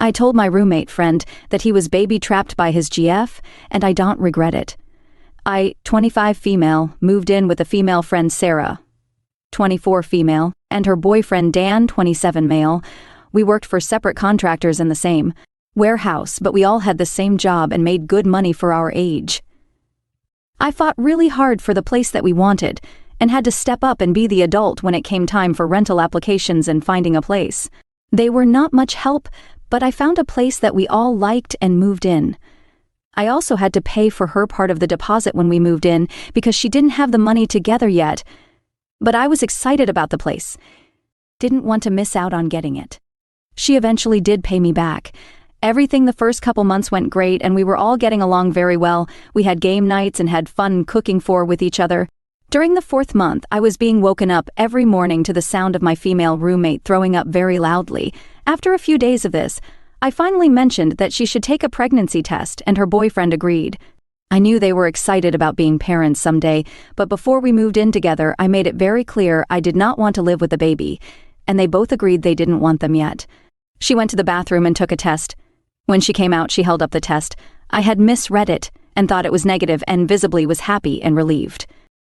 I told my roommate friend that he was baby-trapped by his GF, and I don't regret it. I, 25 female, moved in with a female friend Sarah, 24 female, and her boyfriend Dan, 27 male. We worked for separate contractors in the same warehouse, but we all had the same job and made good money for our age. I fought really hard for the place that we wanted, and had to step up and be the adult when it came time for rental applications and finding a place. They were not much help, but I found a place that we all liked and moved in. I also had to pay for her part of the deposit when we moved in because she didn't have the money together yet. But I was excited about the place. Didn't want to miss out on getting it. She eventually did pay me back. Everything the first couple months went great and we were all getting along very well. We had game nights and had fun cooking with each other. During the 4th month, I was being woken up every morning to the sound of my female roommate throwing up very loudly. After a few days of this, I finally mentioned that she should take a pregnancy test, and her boyfriend agreed. I knew they were excited about being parents someday, but before we moved in together, I made it very clear I did not want to live with a baby, and they both agreed they didn't want them yet. She went to the bathroom and took a test. When she came out, she held up the test. I had misread it and thought it was negative and visibly was happy and relieved.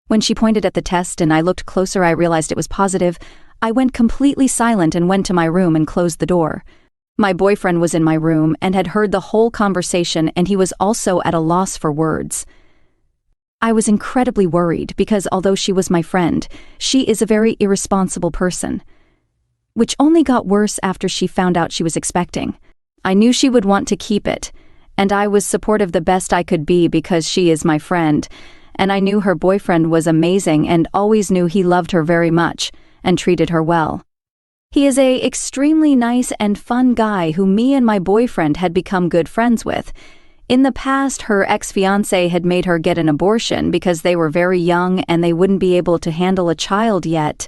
When she pointed at the test and I looked closer, I realized it was positive. I went completely silent and went to my room and closed the door. My boyfriend was in my room and had heard the whole conversation, and he was also at a loss for words. I was incredibly worried because although she was my friend, she is a very irresponsible person. Which only got worse after she found out she was expecting. I knew she would want to keep it, and I was supportive the best I could be because she is my friend, and I knew her boyfriend was amazing and always knew he loved her very much and treated her well. He is a extremely nice and fun guy who me and my boyfriend had become good friends with. In the past, her ex-fiancé had made her get an abortion because they were very young and they wouldn't be able to handle a child yet.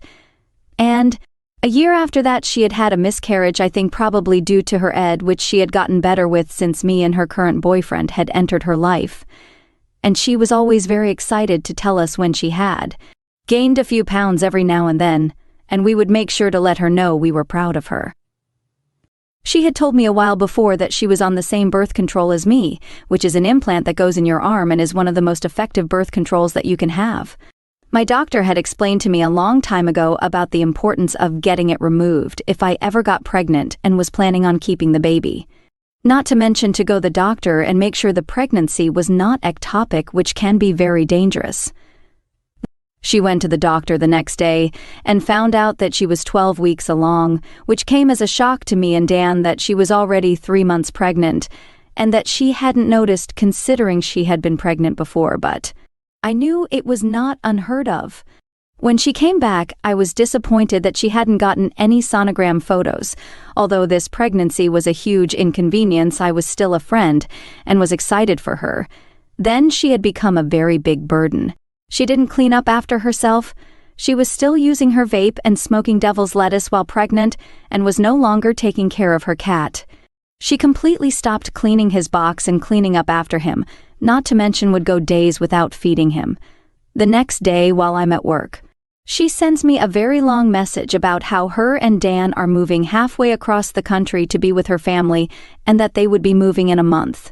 And a year after that, she had had a miscarriage, I think probably due to her ED, which she had gotten better with since me and her current boyfriend had entered her life. And she was always very excited to tell us when she had. Gained a few pounds every now and then, and we would make sure to let her know we were proud of her. She had told me a while before that she was on the same birth control as me, which is an implant that goes in your arm and is one of the most effective birth controls that you can have. My doctor had explained to me a long time ago about the importance of getting it removed if I ever got pregnant and was planning on keeping the baby. Not to mention to go to the doctor and make sure the pregnancy was not ectopic, which can be very dangerous. She went to the doctor the next day and found out that she was 12 weeks along, which came as a shock to me and Dan that she was already 3 months pregnant, and that she hadn't noticed considering she had been pregnant before, but I knew it was not unheard of. When she came back, I was disappointed that she hadn't gotten any sonogram photos. Although this pregnancy was a huge inconvenience, I was still a friend and was excited for her. Then she had become a very big burden. She didn't clean up after herself. She was still using her vape and smoking devil's lettuce while pregnant and was no longer taking care of her cat. She completely stopped cleaning his box and cleaning up after him, not to mention would go days without feeding him. The next day, while I'm at work, she sends me a very long message about how her and Dan are moving halfway across the country to be with her family and that they would be moving in a month.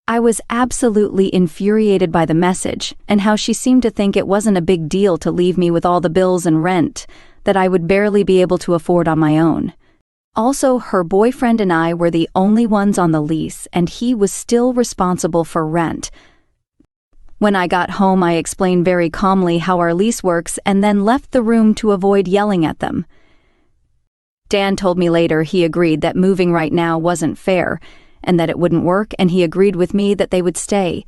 I was absolutely infuriated by the message and how she seemed to think it wasn't a big deal to leave me with all the bills and rent that I would barely be able to afford on my own. Also, her boyfriend and I were the only ones on the lease, and he was still responsible for rent. When I got home, I explained very calmly how our lease works and then left the room to avoid yelling at them. Dan told me later he agreed that moving right now wasn't fair and that it wouldn't work, and he agreed with me that they would stay.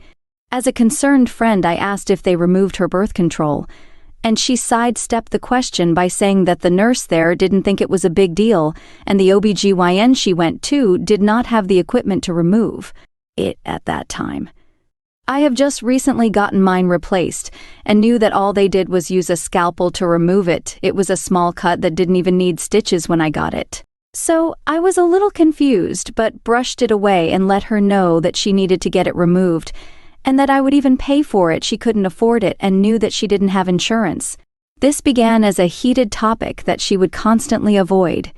As a concerned friend, I asked if they removed her birth control, and she sidestepped the question by saying that the nurse there didn't think it was a big deal, and the OBGYN she went to did not have the equipment to remove it at that time. I have just recently gotten mine replaced, and knew that all they did was use a scalpel to remove it. It was a small cut that didn't even need stitches when I got it. So I was a little confused, but brushed it away and let her know that she needed to get it removed, and that I would even pay for it. She couldn't afford it and knew that she didn't have insurance. This began as a heated topic that she would constantly avoid.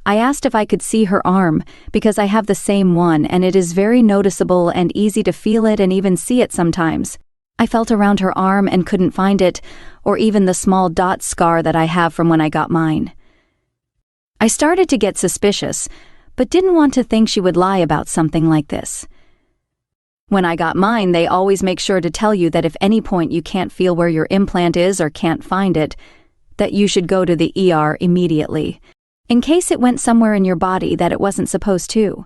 I asked if I could see her arm, because I have the same one and it is very noticeable and easy to feel it and even see it sometimes. I felt around her arm and couldn't find it, or even the small dot scar that I have from when I got mine. I started to get suspicious, but didn't want to think she would lie about something like this. When I got mine, they always make sure to tell you that if any point you can't feel where your implant is or can't find it, that you should go to the ER immediately, in case it went somewhere in your body that it wasn't supposed to.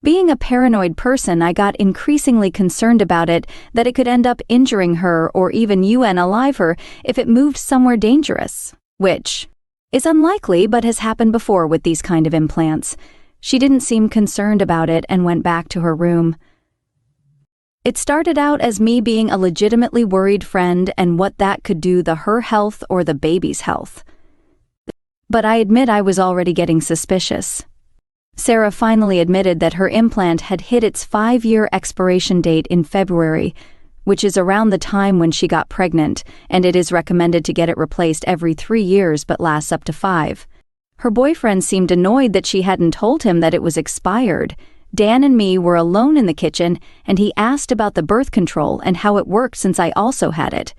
Being a paranoid person, I got increasingly concerned about it, that it could end up injuring her or even unalive her if it moved somewhere dangerous, which is unlikely but has happened before with these kind of implants. She didn't seem concerned about it and went back to her room. It started out as me being a legitimately worried friend and what that could do to her health or the baby's health. But I admit I was already getting suspicious. Sarah finally admitted that her implant had hit its 5-year expiration date in February, which is around the time when she got pregnant, and it is recommended to get it replaced every 3 years but lasts up to 5. Her boyfriend seemed annoyed that she hadn't told him that it was expired. Dan and me were alone in the kitchen, and he asked about the birth control and how it worked since I also had it.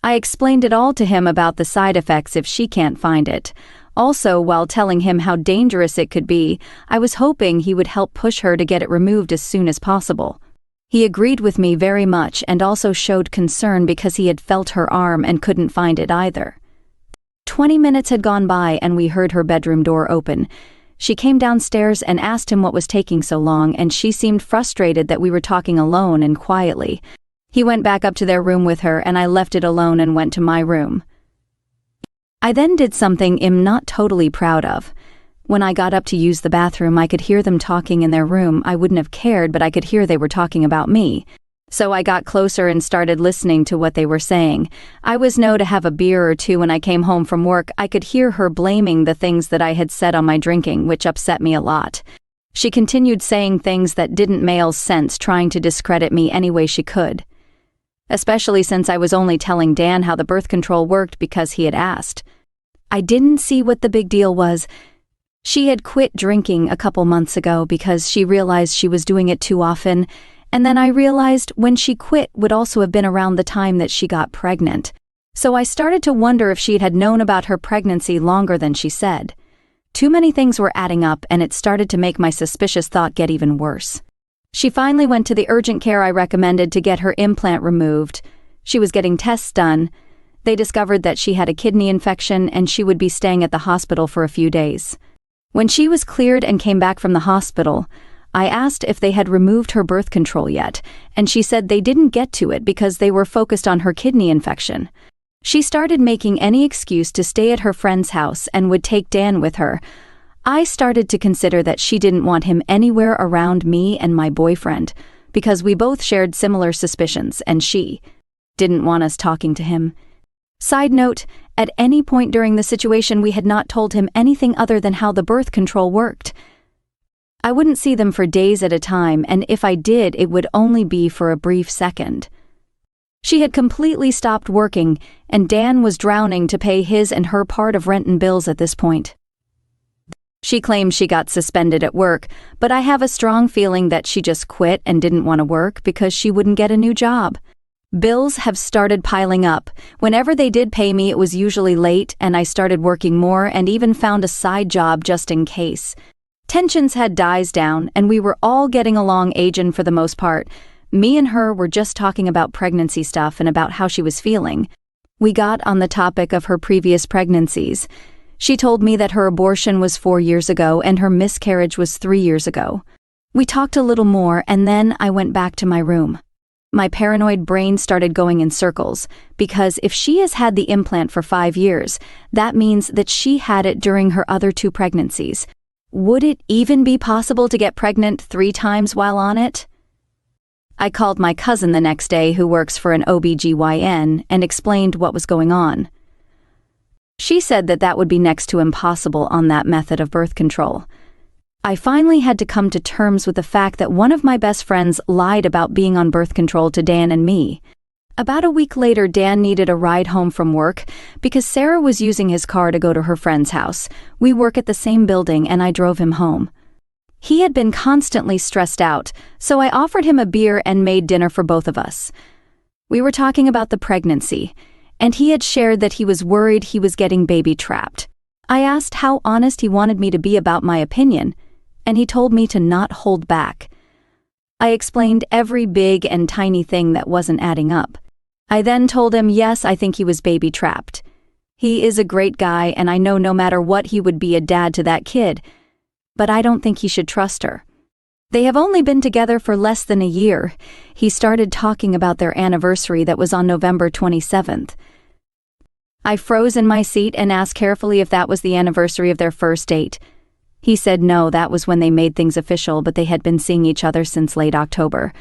I explained it all to him about the side effects if she can't find it. Also, while telling him how dangerous it could be, I was hoping he would help push her to get it removed as soon as possible. He agreed with me very much and also showed concern because he had felt her arm and couldn't find it either. 20 minutes had gone by and we heard her bedroom door open. She came downstairs and asked him what was taking so long, and she seemed frustrated that we were talking alone and quietly. He went back up to their room with her and I left it alone and went to my room. I then did something I'm not totally proud of. When I got up to use the bathroom, I could hear them talking in their room. I wouldn't have cared, but I could hear they were talking about me. So I got closer and started listening to what they were saying. I was known to have a beer or two when I came home from work. I could hear her blaming the things that I had said on my drinking, which upset me a lot. She continued saying things that didn't make sense, trying to discredit me any way she could. Especially since I was only telling Dan how the birth control worked because he had asked. I didn't see what the big deal was. She had quit drinking a couple months ago because she realized she was doing it too often, and then I realized when she quit would also have been around the time that she got pregnant. So I started to wonder if she had known about her pregnancy longer than she said. Too many things were adding up, and it started to make my suspicious thought get even worse. She finally went to the urgent care I recommended to get her implant removed. She was getting tests done. They discovered that she had a kidney infection and she would be staying at the hospital for a few days. When she was cleared and came back from the hospital, I asked if they had removed her birth control yet, and she said they didn't get to it because they were focused on her kidney infection. She started making any excuse to stay at her friend's house and would take Dan with her. I started to consider that she didn't want him anywhere around me and my boyfriend, because we both shared similar suspicions, and she didn't want us talking to him. Side note, at any point during the situation we had not told him anything other than how the birth control worked. I wouldn't see them for days at a time, and if I did, it would only be for a brief second. She had completely stopped working, and Dan was drowning to pay his and her part of rent and bills at this point. She claims she got suspended at work, but I have a strong feeling that she just quit and didn't want to work because she wouldn't get a new job. Bills have started piling up. Whenever they did pay me, it was usually late, and I started working more and even found a side job just in case. Tensions had died down, and we were all getting along aging for the most part. Me and her were just talking about pregnancy stuff and about how she was feeling. We got on the topic of her previous pregnancies. She told me that her abortion was 4 years ago and her miscarriage was 3 years ago. We talked a little more, and then I went back to my room. My paranoid brain started going in circles, because if she has had the implant for 5 years, that means that she had it during her other 2 pregnancies. Would it even be possible to get pregnant 3 times while on it? I called my cousin the next day, who works for an OBGYN, and explained what was going on. She said that that would be next to impossible on that method of birth control. I finally had to come to terms with the fact that one of my best friends lied about being on birth control to Dan and me. About a week later, Dan needed a ride home from work because Sarah was using his car to go to her friend's house. We work at the same building and I drove him home. He had been constantly stressed out, so I offered him a beer and made dinner for both of us. We were talking about the pregnancy, and he had shared that he was worried he was getting baby trapped. I asked how honest he wanted me to be about my opinion, and he told me to not hold back. I explained every big and tiny thing that wasn't adding up. I then told him, yes, I think he was baby trapped. He is a great guy, and I know no matter what he would be a dad to that kid, but I don't think he should trust her. They have only been together for less than a year. He started talking about their anniversary that was on November 27th. I froze in my seat and asked carefully if that was the anniversary of their first date. He said no, that was when they made things official, but they had been seeing each other since late October.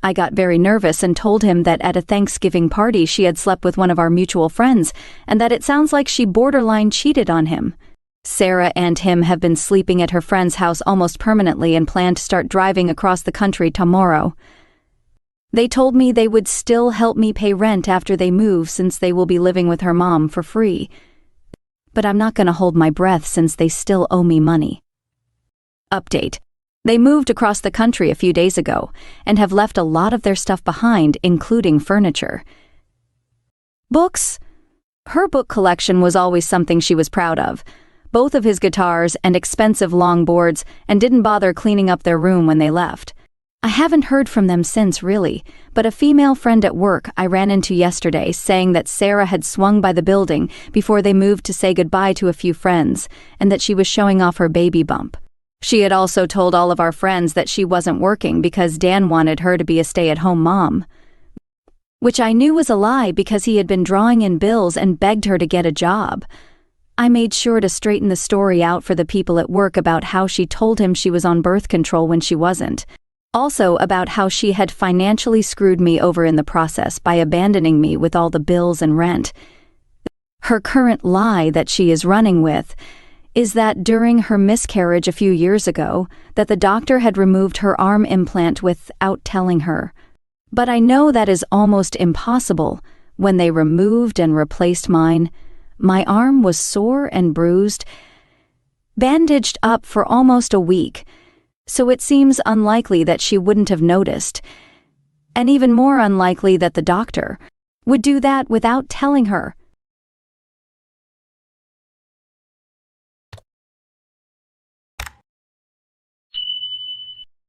I got very nervous and told him that at a Thanksgiving party she had slept with one of our mutual friends and that it sounds like she borderline cheated on him. Sarah and him have been sleeping at her friend's house almost permanently and plan to start driving across the country tomorrow. They told me they would still help me pay rent after they move since they will be living with her mom for free. But I'm not going to hold my breath since they still owe me money. Update. They moved across the country a few days ago and have left a lot of their stuff behind, including furniture. Books. Her book collection was always something she was proud of. Both of his guitars and expensive longboards, and didn't bother cleaning up their room when they left. I haven't heard from them since, really, but a female friend at work I ran into yesterday saying that Sarah had swung by the building before they moved to say goodbye to a few friends, and that she was showing off her baby bump. She had also told all of our friends that she wasn't working because Dan wanted her to be a stay-at-home mom. Which I knew was a lie because he had been drawing in bills and begged her to get a job. I made sure to straighten the story out for the people at work about how she told him she was on birth control when she wasn't. Also about how she had financially screwed me over in the process by abandoning me with all the bills and rent. Her current lie that she is running with is that during her miscarriage a few years ago, that the doctor had removed her arm implant without telling her. But I know that is almost impossible. When they removed and replaced mine, my arm was sore and bruised, bandaged up for almost a week, so it seems unlikely that she wouldn't have noticed, and even more unlikely that the doctor would do that without telling her.